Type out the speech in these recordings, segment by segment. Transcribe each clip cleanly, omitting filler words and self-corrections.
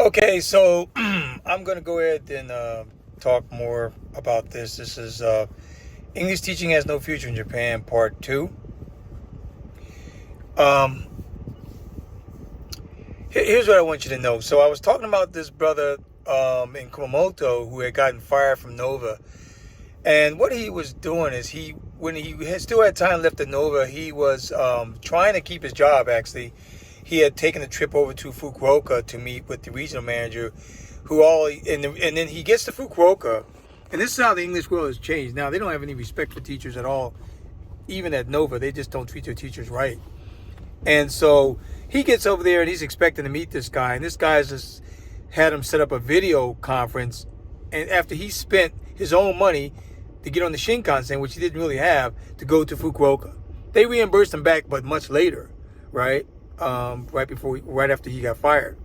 Okay, so I'm going to go ahead and talk more about this. This is English Teaching Has No Future in Japan, Part 2. Um, Here's what I want you to know. So I was talking about this brother in Kumamoto who had gotten fired from Nova. And what he was doing is when he had still had time left at Nova, he was trying to keep his job, actually. He had taken a trip over to Fukuoka to meet with the regional manager, and then he gets to Fukuoka, and this is how the English world has changed. Now, they don't have any respect for teachers at all, even at Nova. They just don't treat their teachers right. And so he gets over there, and he's expecting to meet this guy, and this guy's just had him set up a video conference, and after he spent his own money to get on the Shinkansen, which he didn't really have, to go to Fukuoka. They reimbursed him back, but much later, right? Right after he got fired.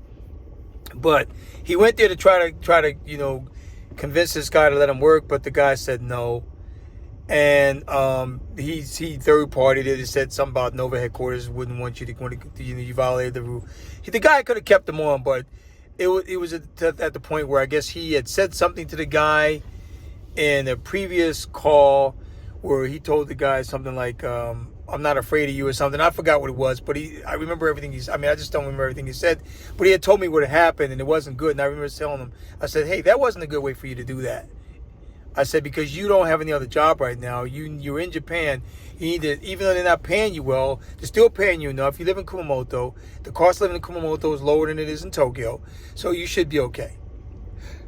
But he went there to try to convince this guy to let him work, but the guy said no. And he third partied it. He said something about Nova headquarters wouldn't want you to you violated the rule. The guy could have kept him on, but it was at the point where I guess he had said something to the guy in a previous call where he told the guy something like, I'm not afraid of you or something. I forgot what it was, but I remember everything I just don't remember everything he said, but he had told me what had happened and it wasn't good. And I remember telling him, I said, hey, that wasn't a good way for you to do that. I said, because you don't have any other job right now. You're in Japan. You need to, even though they're not paying you well, they're still paying you enough. You live in Kumamoto. The cost of living in Kumamoto is lower than it is in Tokyo. So you should be okay.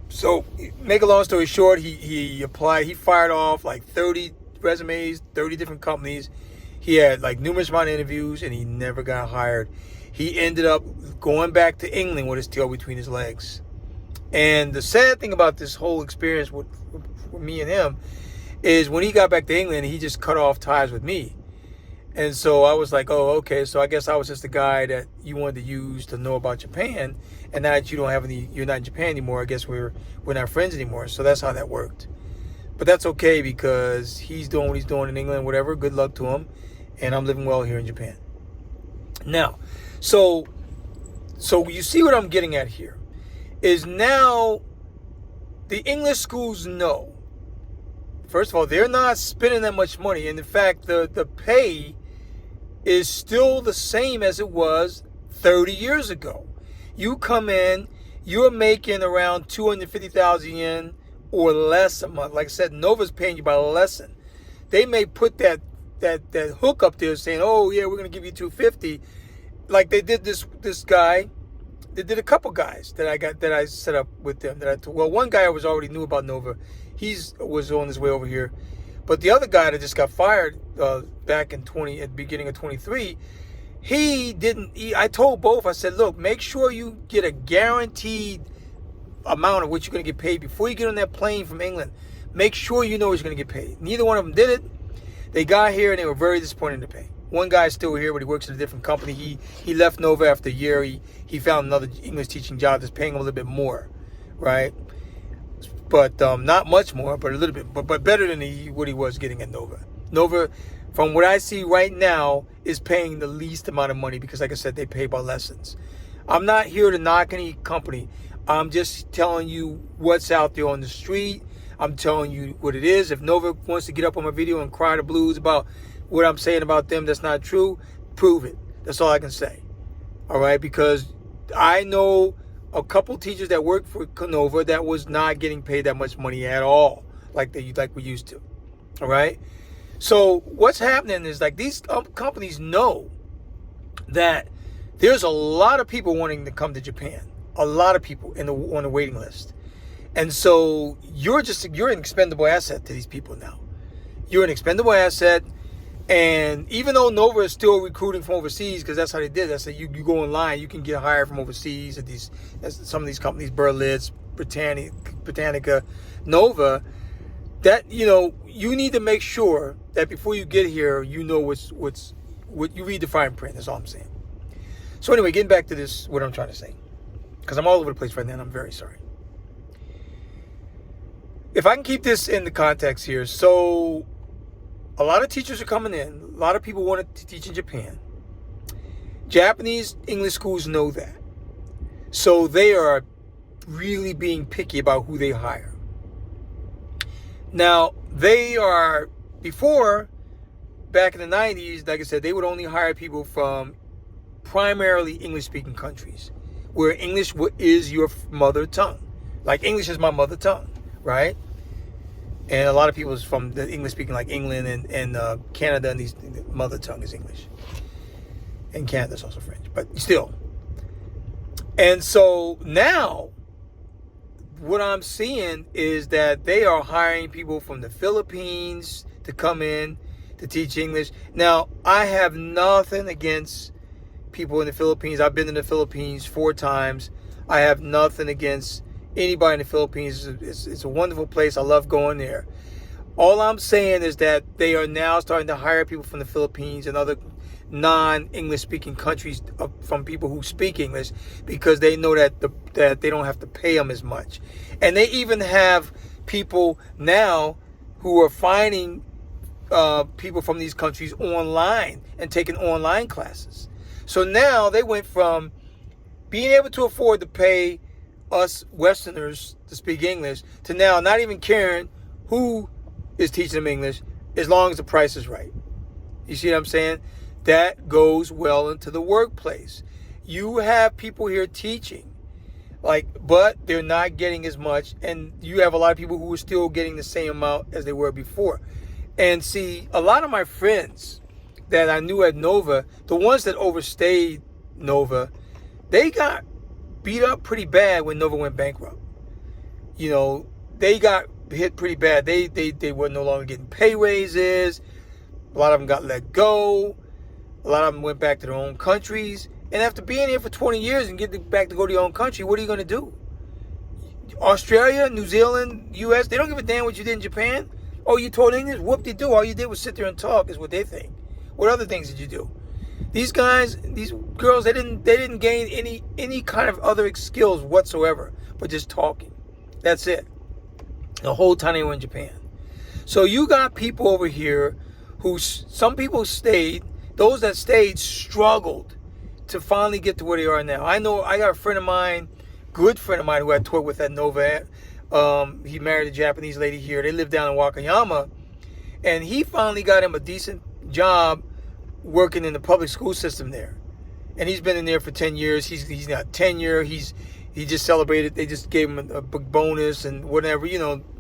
So, make a long story short, he applied. He fired off like 30 resumes, 30 different companies. He had like numerous amount of interviews, and he never got hired. He ended up going back to England with his tail between his legs. And the sad thing about this whole experience with me and him is when he got back to England, he just cut off ties with me. And so I was like, oh, okay. So I guess I was just the guy that you wanted to use to know about Japan. And now that you're not in Japan anymore, I guess we're not friends anymore. So that's how that worked. But that's okay because he's doing what he's doing in England, whatever. Good luck to him. And I'm living well here in Japan. Now, so you see what I'm getting at here is now the English schools know. First of all, they're not spending that much money. And in fact, the pay is still the same as it was 30 years ago. You come in, you're making around 250,000 yen or less a month. Like I said, Nova's paying you by a lesson. They may put that hook up there saying, oh yeah, we're going to give you 250. Like they did this guy. They did a couple guys that I set up with them. One guy I already knew about Nova. He was on his way over here. But the other guy that just got fired back at the beginning of 23, I told both, I said, look, make sure you get a guaranteed amount of what you're going to get paid before you get on that plane from England. Make sure you know what you're going to get paid. Neither one of them did it. They got here and they were very disappointed in the pay. One guy's still here, but he works at a different company. He left Nova after a year. He found another English teaching job that's paying him a little bit more, right? But not much more, but a little bit, but better than what he was getting at Nova. Nova, from what I see right now, is paying the least amount of money because, like I said, they pay by lessons. I'm not here to knock any company. I'm just telling you what's out there on the street. I'm telling you what it is. If Nova wants to get up on my video and cry the blues about what I'm saying about them that's not true, prove it. That's all I can say. All right? Because I know a couple teachers that work for Nova that was not getting paid that much money at all, like we used to. All right? So what's happening is like these companies know that there's a lot of people wanting to come to Japan. A lot of people on the waiting list. And so you're an expendable asset to these people now. You're an expendable asset. And even though Nova is still recruiting from overseas, because that's how they did. That's how you go online, you can get hired from overseas at some of these companies, Berlitz, Britannica, Nova. That you need to make sure that before you get here, you know what you read the fine print. That's all I'm saying. So anyway, getting back to this, what I'm trying to say, because I'm all over the place right now, and I'm very sorry. If I can keep this in the context here, so a lot of teachers are coming in. A lot of people want to teach in Japan. Japanese English schools know that. So they are really being picky about who they hire. Now, they are, before, back in the 90s, like I said, they would only hire people from primarily English-speaking countries, where English is your mother tongue. Like, English is my mother tongue, right? And a lot of people is from the English-speaking, like England and Canada, and the mother tongue is English. And Canada's also French, but still. And so now, what I'm seeing is that they are hiring people from the Philippines to come in to teach English. Now, I have nothing against people in the Philippines. I've been in the Philippines 4 times. I have nothing against anybody in the Philippines. It's a wonderful place. I love going there. All I'm saying is that they are now starting to hire people from the Philippines and other non-English speaking countries from people who speak English, because they know that they don't have to pay them as much. And they even have people now who are finding people from these countries online and taking online classes. So now they went from being able to afford to pay us Westerners to speak English to now not even caring who is teaching them English as long as the price is right. You see what I'm saying? That goes well into the workplace. You have people here teaching, but they're not getting as much, and you have a lot of people who are still getting the same amount as they were before. And see, a lot of my friends that I knew at Nova, the ones that overstayed Nova, they got beat up pretty bad when Nova went bankrupt. You know, they got hit pretty bad. They were no longer getting pay raises. A lot of them got let go. A lot of them went back to their own countries. And after being here for 20 years and getting back to go to your own country, what are you going to do? Australia, New Zealand, U.S., they don't give a damn what you did in Japan. Oh, you taught English? Whoop-de-doo. All you did was sit there and talk is what they think. What other things did you do? These guys, these girls, they didn't gain any kind of other skills whatsoever, but just talking. That's it. The whole time they were in Japan. So you got people over here who, some people stayed. Those that stayed struggled to finally get to where they are now. I know I got a friend of mine, good friend of mine, who I taught with at Nova. He married a Japanese lady here. They live down in Wakayama. And he finally got him a decent job working in the public school system there. And he's been in there for 10 years. He's got tenure. He just celebrated. They just gave him a big bonus and whatever,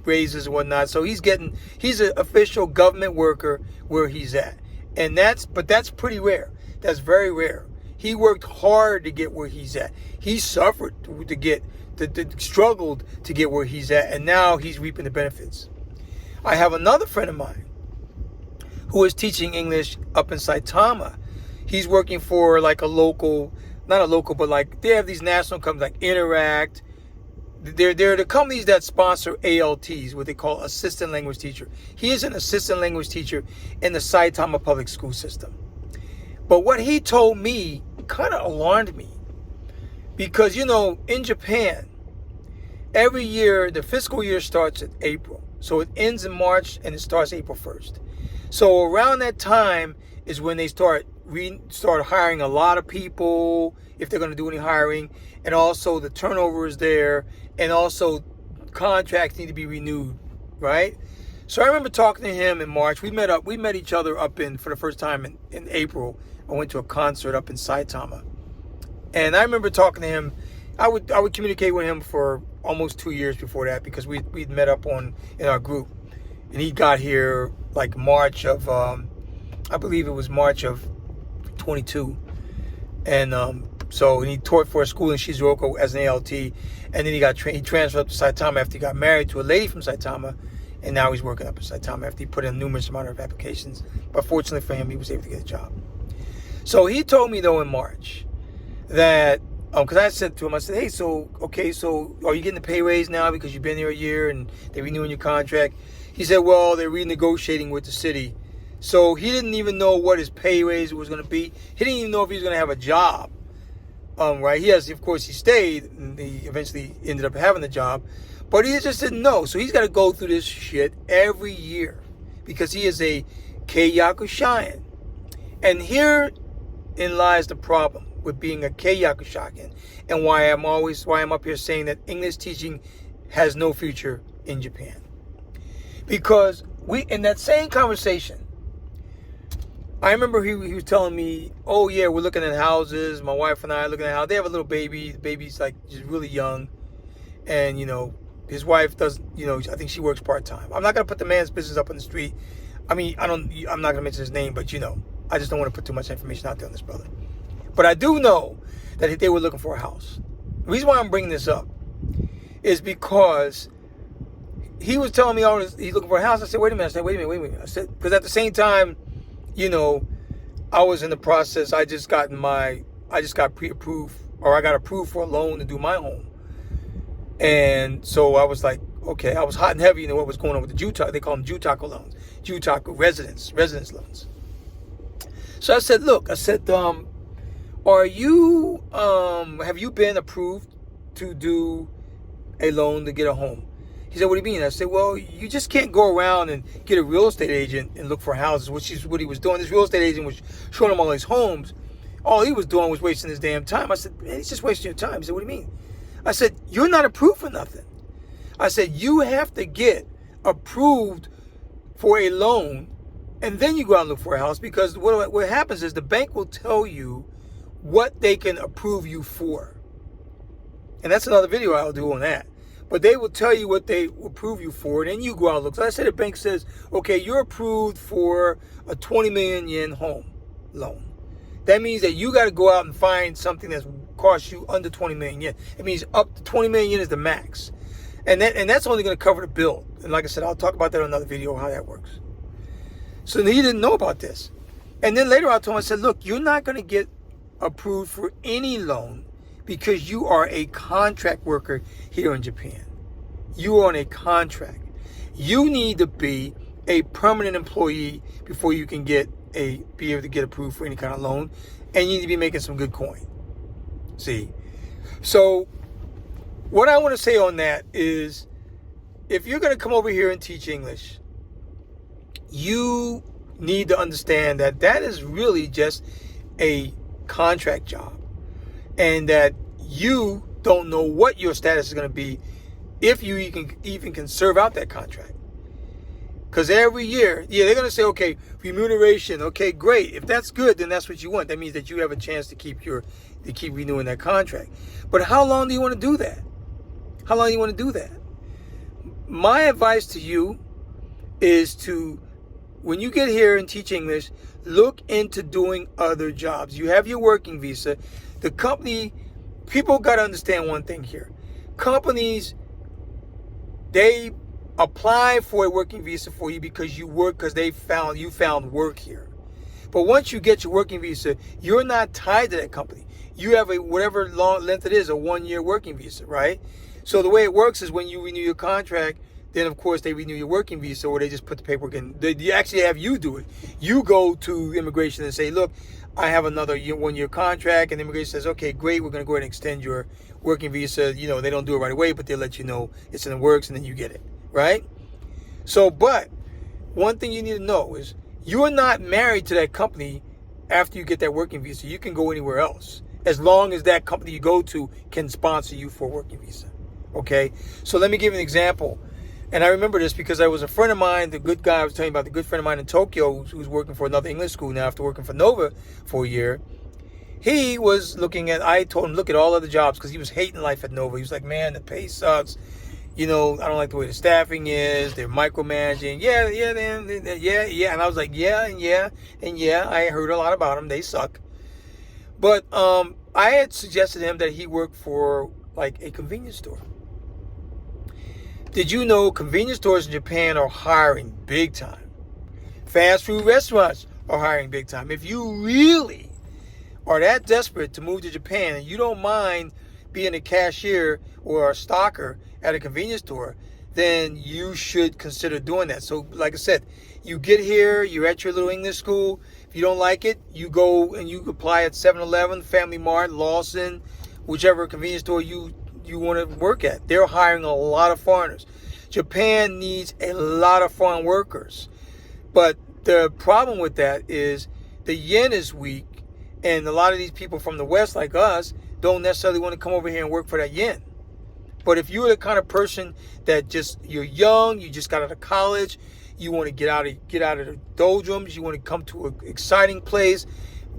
raises and whatnot. So he's an official government worker where he's at. And that's pretty rare. That's very rare. He worked hard to get where he's at. He suffered struggled to get where he's at, and now he's reaping the benefits. I have another friend of mine who is teaching English up in Saitama. He's working for like a local, not a local, but like they have these national companies like Interact. They're the companies that sponsor ALTs, what they call assistant language teacher. He is an assistant language teacher in the Saitama public school system. But what he told me kind of alarmed me, because, in Japan, every year, the fiscal year starts in April. So it ends in March and it starts April 1st. So around that time is when they start hiring a lot of people, if they're going to do any hiring. And also the turnover is there. And also contracts need to be renewed, right? So I remember talking to him in March. We met each other for the first time in April. I went to a concert up in Saitama. And I remember talking to him. I would communicate with him for almost 2 years before that, because we'd met up in our group. And he got here like March of, I believe it was March of 22. And so he taught for a school in Shizuoka as an ALT. And then he transferred up to Saitama after he got married to a lady from Saitama. And now he's working up in Saitama after he put in numerous amount of applications. But fortunately for him, he was able to get a job. So he told me, though, in March that, because I said to him, I said, hey, so are you getting the pay raise now because you've been here a year and they're renewing your contract? He said, well, they're renegotiating with the city. So he didn't even know what his pay raise was going to be. He didn't even know if he was going to have a job. Right? Of course, he stayed, and he eventually ended up having the job. But he just didn't know. So he's got to go through this shit every year because he is a Keiyaku Shine. And herein lies the problem with being a Keiyakushakin, and why I'm up here saying that English teaching has no future in Japan. Because in that same conversation, I remember he was telling me, oh yeah, we're looking at houses. My wife and I are looking at houses. They have a little baby. The baby's like just really young. And, his wife does, I think she works part-time. I'm not going to put the man's business up on the street. I mean, I'm not going to mention his name, but, I just don't want to put too much information out there on this brother. But I do know that they were looking for a house. The reason why I'm bringing this up is because he was telling me he's looking for a house. I said, wait a minute. I said, because at the same time, I was in the process. I just got pre-approved, or I got approved for a loan to do my home. And so I was like, okay, I was hot and heavy, what was going on with the Jutaka. They call them Jutaka loans, Jutaka residence loans. So I said, look, are you, have you been approved to do a loan to get a home? He said, what do you mean? I said, well, you just can't go around and get a real estate agent and look for houses, which is what he was doing. This real estate agent was showing him all these homes. All he was doing was wasting his damn time. I said, man, he's just wasting your time. He said, what do you mean? I said, you're not approved for nothing. I said, you have to get approved for a loan, and then you go out and look for a house, because what happens is the bank will tell you what they can approve you for. And that's another video I'll do on that. But they will tell you what they will approve you for, and then you go out and look. So I said the bank says, okay, you're approved for a 20 million yen home loan. That means that you got to go out and find something that's costs you under 20 million yen. It means up to 20 million yen is the max. And that's only going to cover the bill. And like I said, I'll talk about that in another video, how that works. So he didn't know about this. And then later I told him, I said, look, you're not going to get approved for any loan because you are a contract worker here in Japan. You are on a contract. You need to be a permanent employee before you can be able to get approved for any kind of loan. And you need to be making some good coin. See? So what I want to say on that is, if you're going to come over here and teach English, you need to understand that that is really just a contract job, and that you don't know what your status is going to be if you even can serve out that contract. Because every year, they're going to say, okay, remuneration, okay, great. If that's good, then that's what you want. That means that you have a chance to keep renewing that contract. But how long do you want to do that? How long do you want to do that? My advice to you is to, when you get here and teach English, look into doing other jobs. You have your working visa. The company, people got to understand one thing here. Companies, they apply for a working visa for you because you work, because you found work here. But once you get your working visa, you're not tied to that company. You have whatever long length it is, a 1-year working visa, right? So the way it works is when you renew your contract, then of course they renew your working visa, or they just put the paperwork in. They actually have you do it. You go to immigration and say, look, I have another 1-year contract, and immigration says, okay, great, we're going to go ahead and extend your working visa. They don't do it right away, but they'll let you know it's in the works, and then you get it. Right? So, but one thing you need to know is you're not married to that company after you get that working visa. You can go anywhere else as long as that company you go to can sponsor you for a working visa. Okay? So let me give you an example. And I remember this because I was a friend of mine, the good guy I was telling you about, the good friend of mine in Tokyo who's working for another English school now after working for Nova for a year. He was I told him, look at all other jobs, because he was hating life at Nova. He was like, man, the pay sucks. I don't like the way the staffing is. They're micromanaging. Yeah. And I was like, yeah. I heard a lot about them. They suck. But I had suggested to him that he work for like a convenience store. Did you know convenience stores in Japan are hiring big time? Fast food restaurants are hiring big time. If you really are that desperate to move to Japan and you don't mind being a cashier or a stocker at a convenience store, then you should consider doing that. So like I said, you get here, you're at your little English school. If you don't like it, you go and you apply at 7-Eleven, Family Mart, Lawson, whichever convenience store you want to work at. They're hiring a lot of foreigners. Japan needs a lot of foreign workers. But the problem with that is the yen is weak, And a lot of these people from the West, like us, don't necessarily want to come over here and work for that yen. But if you're the kind of person that you're young, you just got out of college, you want to get out of the doldrums, you want to come to an exciting place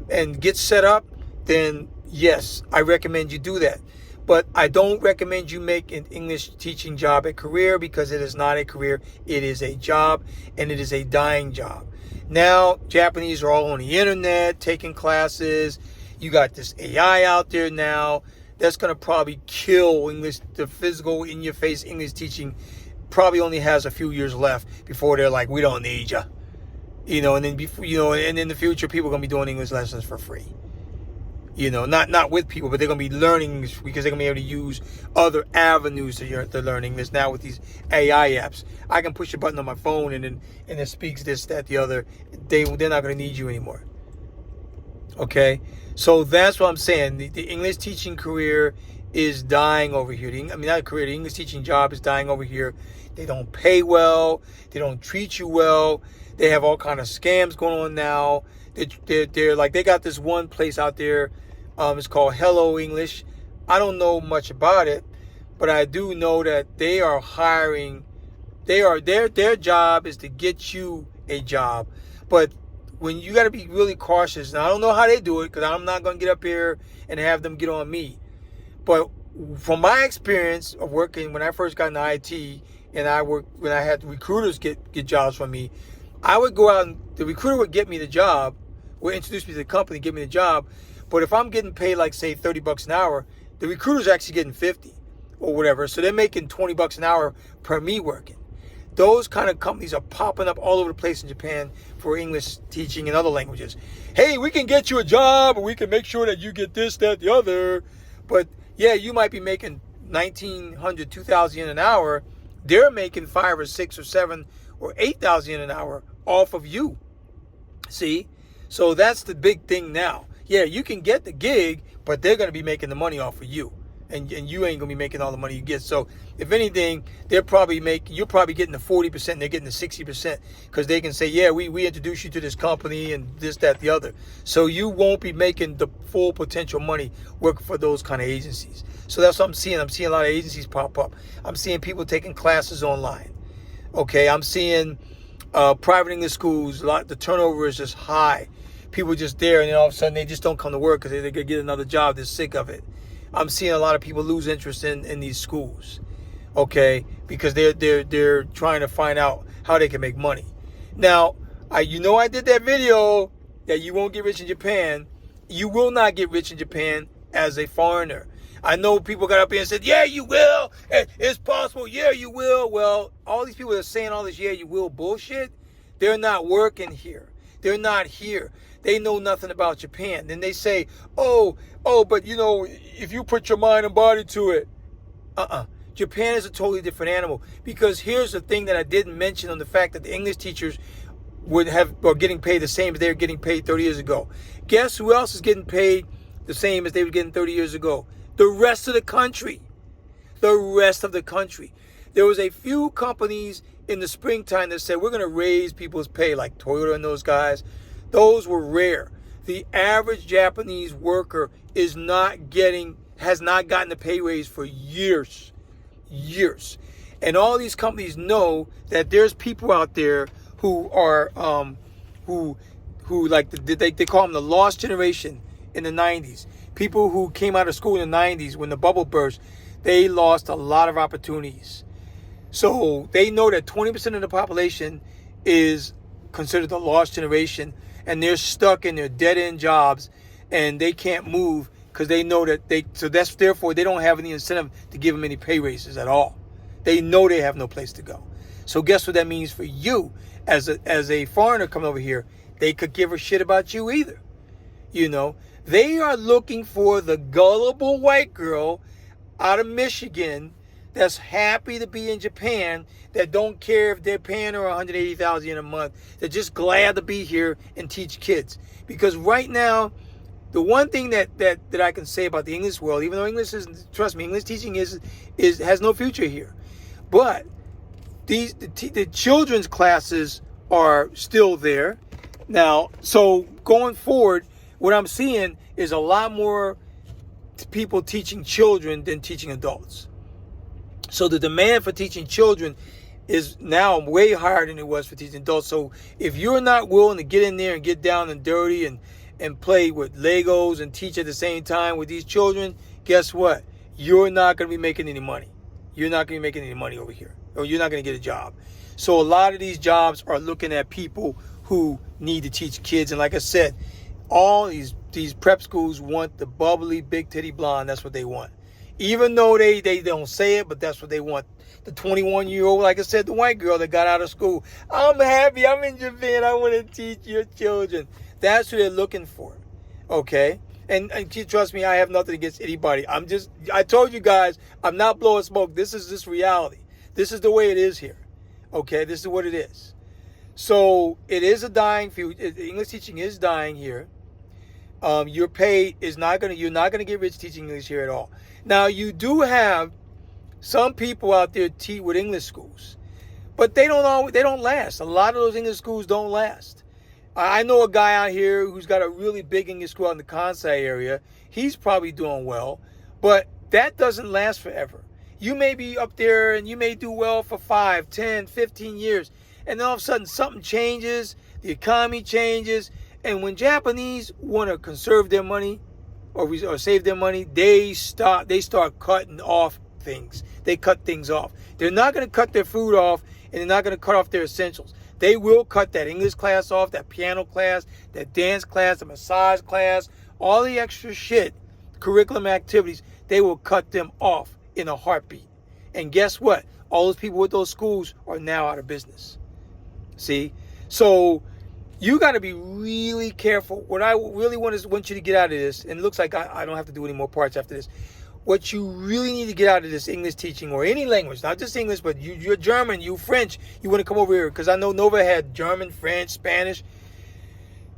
and get set up, then yes, I recommend you do that. But I don't recommend you make an English teaching job a career, because it is not a career. It is a job, and it is a dying job. Now, Japanese are all on the internet taking classes. You got this AI out there now that's going to probably kill English. The physical, in-your-face English teaching probably only has a few years left before they're like, we don't need you. And then and in the future, people are going to be doing English lessons for free. Not with people, but they're going to be learning English because they're going to be able to use other avenues to learn English now with these AI apps. I can push a button on my phone and it speaks this, that, the other. They're not going to need you anymore. Okay? So that's what I'm saying. The English teaching career is dying over here. Not a career. The English teaching job is dying over here. They don't pay well. They don't treat you well. They have all kind of scams going on now. They're like, they got this one place out there. It's called Hello English. I don't know much about it, but I do know that they are hiring. Their job is to get you a job. But when you got to be really cautious. Now, I don't know how they do it, because I'm not going to get up here and have them get on me. But from my experience of working, when I first got into IT, and when I had recruiters get jobs from me, I would go out and the recruiter would get me the job, would introduce me to the company, give me the job. But if I'm getting paid, like, say, $30 an hour, the recruiter's actually getting 50 or whatever. So they're making $20 an hour per me working. Those kind of companies are popping up all over the place in Japan for English teaching and other languages. Hey, we can get you a job, and we can make sure that you get this, that, the other. But yeah, you might be making 1,900, 2,000 yen an hour. They're making 5 or 6 or 7 or 8,000 yen an hour off of you. See? So that's the big thing now. Yeah, you can get the gig, but they're going to be making the money off of you. And you ain't going to be making all the money you get. So if anything, you're probably getting the 40%, they're getting the 60%, because they can say, yeah, we introduced you to this company and this, that, the other. So you won't be making the full potential money working for those kind of agencies. So that's what I'm seeing. I'm seeing a lot of agencies pop up. I'm seeing people taking classes online. Okay, I'm seeing private English schools. The turnover is just high. People just there, and then all of a sudden they just don't come to work because they're going to get another job. They're sick of it. I'm seeing a lot of people lose interest in these schools, because they're trying to find out how they can make money. Now, I did that video that you won't get rich in Japan. You will not get rich in Japan as a foreigner. I know people got up here and said, yeah, you will. It's possible. Yeah, you will. Well, all these people that are saying all this, yeah, you will bullshit, they're not working here. They're not here. They know nothing about Japan. Then they say, oh, but if you put your mind and body to it. Japan is a totally different animal. Because here's the thing that I didn't mention on the fact that the English teachers are getting paid the same as they were getting paid 30 years ago. Guess who else is getting paid the same as they were getting 30 years ago? The rest of the country. The rest of the country. There was a few companies in the springtime that said, we're going to raise people's pay, like Toyota and those guys. Those were rare. The average Japanese worker has not gotten a pay raise for years. And all these companies know that there's people out there who are, who like, they call them the lost generation in the 90s. People who came out of school in the 90s when the bubble burst, they lost a lot of opportunities. So they know that 20% of the population is considered the lost generation, and they're stuck in their dead-end jobs, and they can't move because they know that therefore they don't have any incentive to give them any pay raises at all. They know they have no place to go. So guess what that means for you as a foreigner coming over here? They could give a shit about you either. They are looking for the gullible white girl out of Michigan that's happy to be in Japan, that don't care if they're paying her $180,000 a month. They're just glad to be here and teach kids. Because right now, the one thing that I can say about the English world, even though English trust me, English teaching has no future here. But the children's classes are still there. Now, so going forward, what I'm seeing is a lot more people teaching children than teaching adults. So the demand for teaching children is now way higher than it was for teaching adults. So if you're not willing to get in there and get down and dirty and play with Legos and teach at the same time with these children, guess what? You're not going to be making any money. You're not going to be making any money over here, or you're not going to get a job. So a lot of these jobs are looking at people who need to teach kids. And like I said, all these prep schools want the bubbly, big titty blonde. That's what they want. Even though they don't say it, but that's what they want. The 21-year-old, like I said, the white girl that got out of school. I'm happy. I'm in Japan. I want to teach your children. That's who they're looking for. Okay? And trust me, I have nothing against anybody. I told you guys, I'm not blowing smoke. This is just reality. This is the way it is here. Okay? This is what it is. So it is a dying field. English teaching is dying here. Your pay is you're not gonna get rich teaching English here at all. Now you do have some people out there with English schools, but they don't last. A lot of those English schools don't last. I know a guy out here who's got a really big English school out in the Kansai area. He's probably doing well, but that doesn't last forever. You may be up there and you may do well for 5, 10, 15 years, and then all of a sudden something changes, the economy changes, and when Japanese want to conserve their money or save their money, they start cutting off things. They cut things off. They're not going to cut their food off, and they're not going to cut off their essentials. They will cut that English class off, that piano class, that dance class, the massage class, all the extra shit, curriculum activities, they will cut them off in a heartbeat. And guess what? All those people with those schools are now out of business. See? So you got to be really careful. What I really want you to get out of this, and it looks like I don't have to do any more parts after this. What you really need to get out of this English teaching, or any language, not just English, but you're German, you French, you want to come over here, because I know Nova had German, French, Spanish.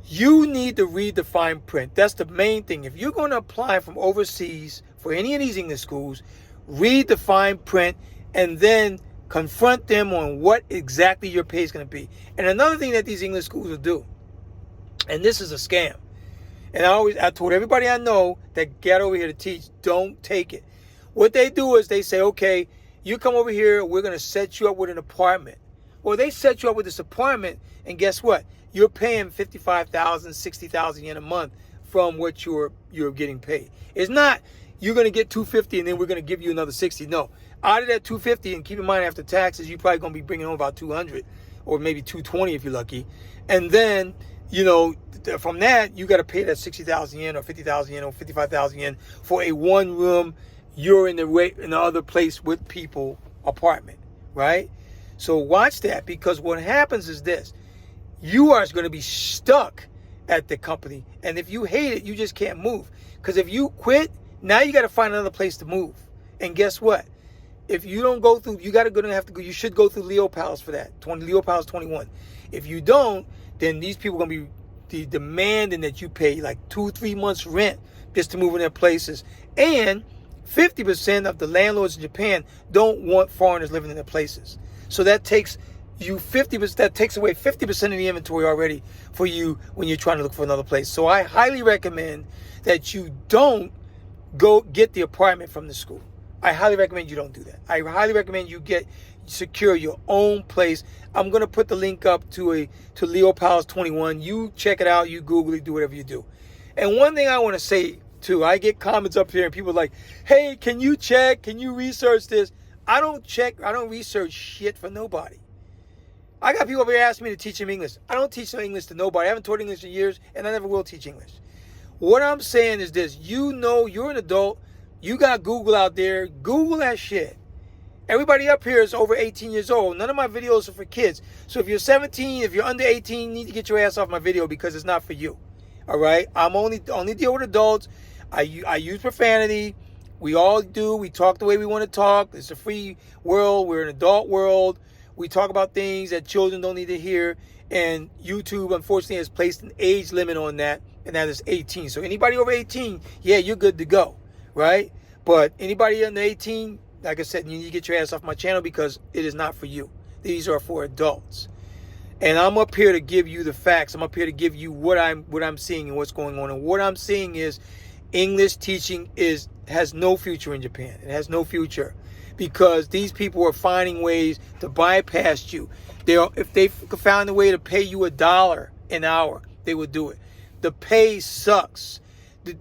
You need to read the fine print. That's the main thing. If you're going to apply from overseas for any of these English schools, read the fine print and then confront them on what exactly your pay is going to be. And another thing that these English schools will do, and this is a scam, and I told everybody I know that get over here to teach, don't take it. What they do is they say, okay, you come over here, we're going to set you up with an apartment. Well, they set you up with this apartment, and guess what? You're paying 55,000, 60,000 yen a month from what you're getting paid. It's not you're going to get 250 and then we're going to give you another 60. No. Out of that 250, and keep in mind after taxes, you're probably going to be bringing home about 200 or maybe 220 if you're lucky. And then, from that, you got to pay that 60,000 yen or 50,000 yen or 55,000 yen for a one-room, you're in the other place with people apartment, right? So watch that, because what happens is this. You are going to be stuck at the company. And if you hate it, you just can't move. Because if you quit, now you got to find another place to move. And guess what? If you don't go through, you should go through Leo Pals for that. Leo Pals 21. If you don't, then these people are going to be demanding that you pay like 2-3 months rent just to move in their places. And 50% of the landlords in Japan don't want foreigners living in their places. So that takes you 50%, that takes away 50% of the inventory already for you when you're trying to look for another place. So I highly recommend that you don't go get the apartment from the school. I highly recommend you don't do that. I highly recommend you secure your own place. I'm going to put the link up to Leo Pals 21. You check it out. You Google it. Do whatever you do. And one thing I want to say too, I get comments up here and people are like, hey, can you check? Can you research this? I don't research shit for nobody. I got people over here asking me to teach them English. I don't teach no English to nobody. I haven't taught English in years, and I never will teach English. What I'm saying is this. You're an adult. You got Google out there. Google that shit. Everybody up here is over 18 years old. None of my videos are for kids. So if you're 17, if you're under 18, you need to get your ass off my video, because it's not for you. All right? I'm only deal with adults. I use profanity. We all do. We talk the way we want to talk. It's a free world. We're an adult world. We talk about things that children don't need to hear. And YouTube, unfortunately, has placed an age limit on that, and that is 18. So anybody over 18, yeah, you're good to go, right? But anybody under 18, like I said, you need to get your ass off my channel, because it is not for you. These are for adults. And I'm up here to give you the facts. I'm up here to give you what I'm seeing and what's going on. And what I'm seeing is English teaching has no future in Japan. It has no future because these people are finding ways to bypass you. If they found a way to pay you $1 an hour, they would do it. The pay sucks.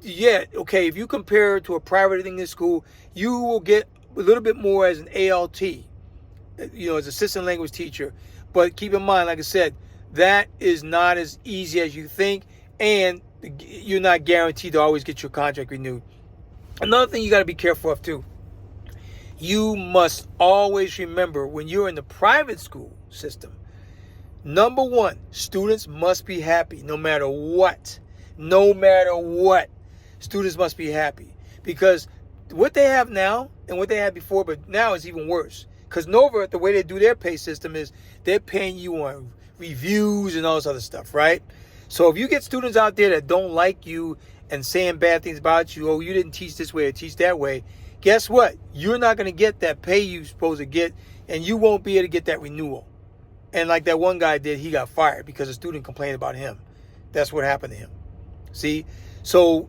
Yeah, okay, if you compare it to a private English school, you will get a little bit more as an ALT, as assistant language teacher. But keep in mind, like I said, that is not as easy as you think, and you're not guaranteed to always get your contract renewed. Another thing you got to be careful of too, you must always remember when you're in the private school system, number one, students must be happy no matter what. No matter what, students must be happy. Because what they have now and what they had before, but now is even worse. Because Nova, the way they do their pay system is they're paying you on reviews and all this other stuff, right? So if you get students out there that don't like you and saying bad things about you, oh, you didn't teach this way or teach that way, guess what? You're not going to get that pay you're supposed to get, and you won't be able to get that renewal. And like that one guy did, he got fired because a student complained about him. That's what happened to him. See? So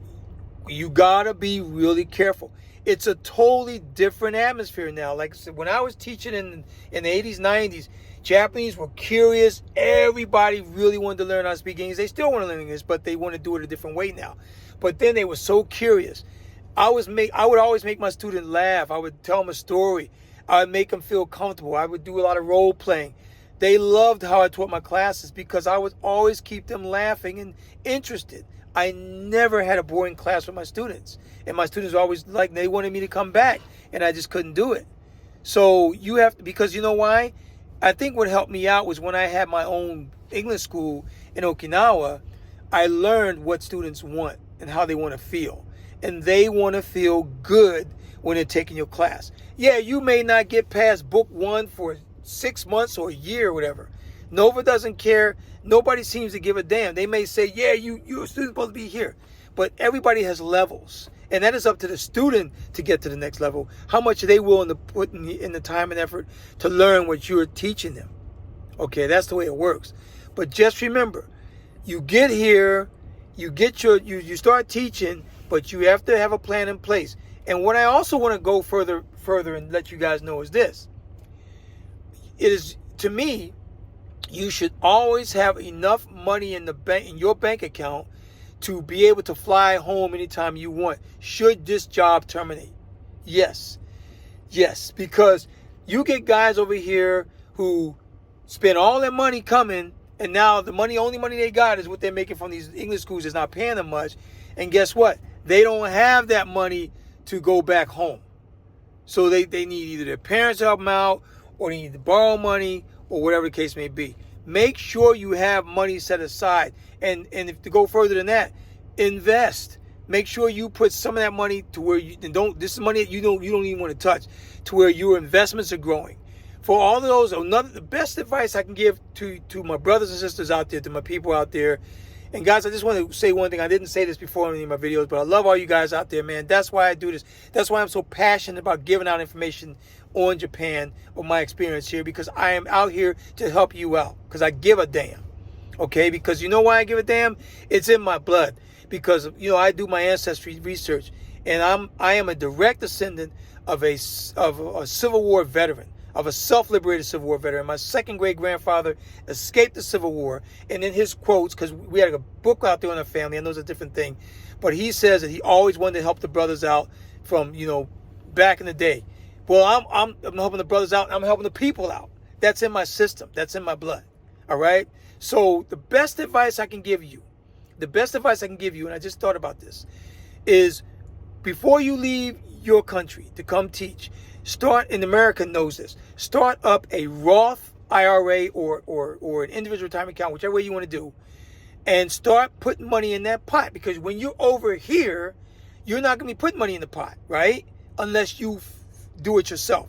you got to be really careful. It's a totally different atmosphere now. Like I said, when I was teaching in the 80s, 90s, Japanese were curious. Everybody really wanted to learn how to speak English. They still want to learn English, but they want to do it a different way now. But then they were so curious. I would always make my student laugh. I would tell them a story. I would make them feel comfortable. I would do a lot of role playing. They loved how I taught my classes because I would always keep them laughing and interested. I never had a boring class with my students. And my students always they wanted me to come back, and I just couldn't do it. So you have to, because you know why? I think what helped me out was when I had my own English school in Okinawa, I learned what students want and how they want to feel. And they want to feel good when they're taking your class. Yeah, you may not get past book 1 for 6 months or a year or whatever. Nova doesn't care. Nobody seems to give a damn. They may say, yeah, you're supposed to be here. But everybody has levels. And that is up to the student to get to the next level. How much are they willing to put in the time and effort to learn what you're teaching them? Okay, that's the way it works. But just remember, you get here, you start teaching, but you have to have a plan in place. And what I also want to go further and let you guys know is this. It is, to me, you should always have enough money in your bank account to be able to fly home anytime you want, should this job terminate. Yes, because you get guys over here who spend all their money coming, and now only money they got is what they're making from these English schools is not paying them much. And guess what? They don't have that money to go back home. So they need either their parents to help them out, or they need to borrow money, or whatever the case may be. Make sure you have money set aside. And if to go further than that, invest. Make sure you put some of that money to where this is money that you don't even want to touch, to where your investments are growing. For all of those, the best advice I can give to my brothers and sisters out there, to my people out there. And guys, I just want to say one thing. I didn't say this before in any of my videos, but I love all you guys out there, man. That's why I do this. That's why I'm so passionate about giving out information on Japan, or my experience here, because I am out here to help you out, because I give a damn. Okay, because you know why I give a damn? It's in my blood. Because I do my ancestry research, and I am a direct descendant of a Civil War veteran, of a self-liberated Civil War veteran. My second great grandfather escaped the Civil War, and in his quotes, because we had a book out there in our family, I know it's a different thing, but he says that he always wanted to help the brothers out from back in the day. Well, I'm helping the brothers out. I'm helping the people out. That's in my system. That's in my blood. All right. So the best advice I can give you, and I just thought about this, is before you leave your country to come teach, and America knows this, start up a Roth IRA or an individual retirement account, whichever way you want to do, and start putting money in that pot. Because when you're over here, you're not going to be putting money in the pot, right? Unless you do it yourself.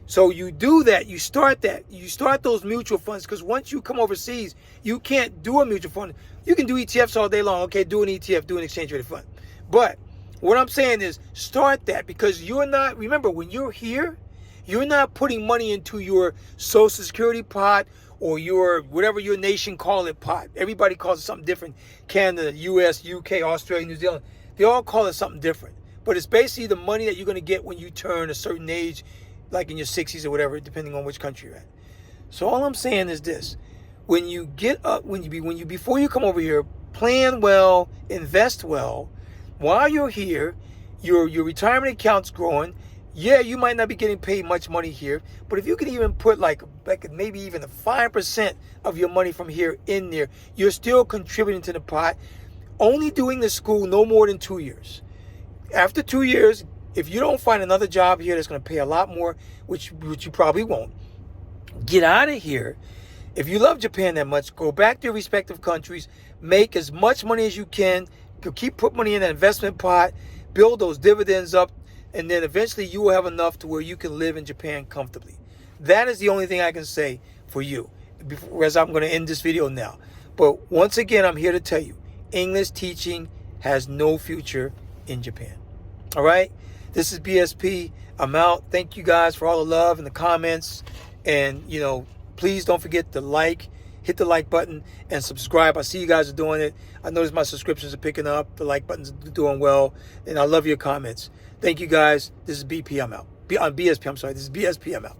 So you do that, you start those mutual funds, because once you come overseas, you can't do a mutual fund. You can do ETFs all day long. Okay, do an ETF, do an exchange traded fund. But what I'm saying is start that, because remember, when you're here, you're not putting money into your Social Security pot or your whatever your nation call it pot. Everybody calls it something different. Canada, US, UK, Australia, New Zealand. They all call it something different. But it's basically the money that you're going to get when you turn a certain age, like in your 60s or whatever, depending on which country you're at. So all I'm saying is this. When you get up, before you come over here, plan well, invest well. While you're here, your retirement account's growing. Yeah, you might not be getting paid much money here, but if you can even put like maybe even 5% of your money from here in there, you're still contributing to the pot. Only doing the school no more than 2 years. After 2 years, if you don't find another job here that's going to pay a lot more, which you probably won't, get out of here. If you love Japan that much, go back to your respective countries, make as much money as you can, put money in that investment pot, build those dividends up, and then eventually you will have enough to where you can live in Japan comfortably. That is the only thing I can say for you, as I'm going to end this video now. But once again, I'm here to tell you, English teaching has no future in Japan. All right? This is BSP. I'm out. Thank you guys for all the love and the comments. And, please don't forget to hit the like button and subscribe. I see you guys are doing it. I notice my subscriptions are picking up. The like buttons are doing well. And I love your comments. Thank you guys. This is BP. I'm out. BSP. I'm sorry. This is BSP. I'm out.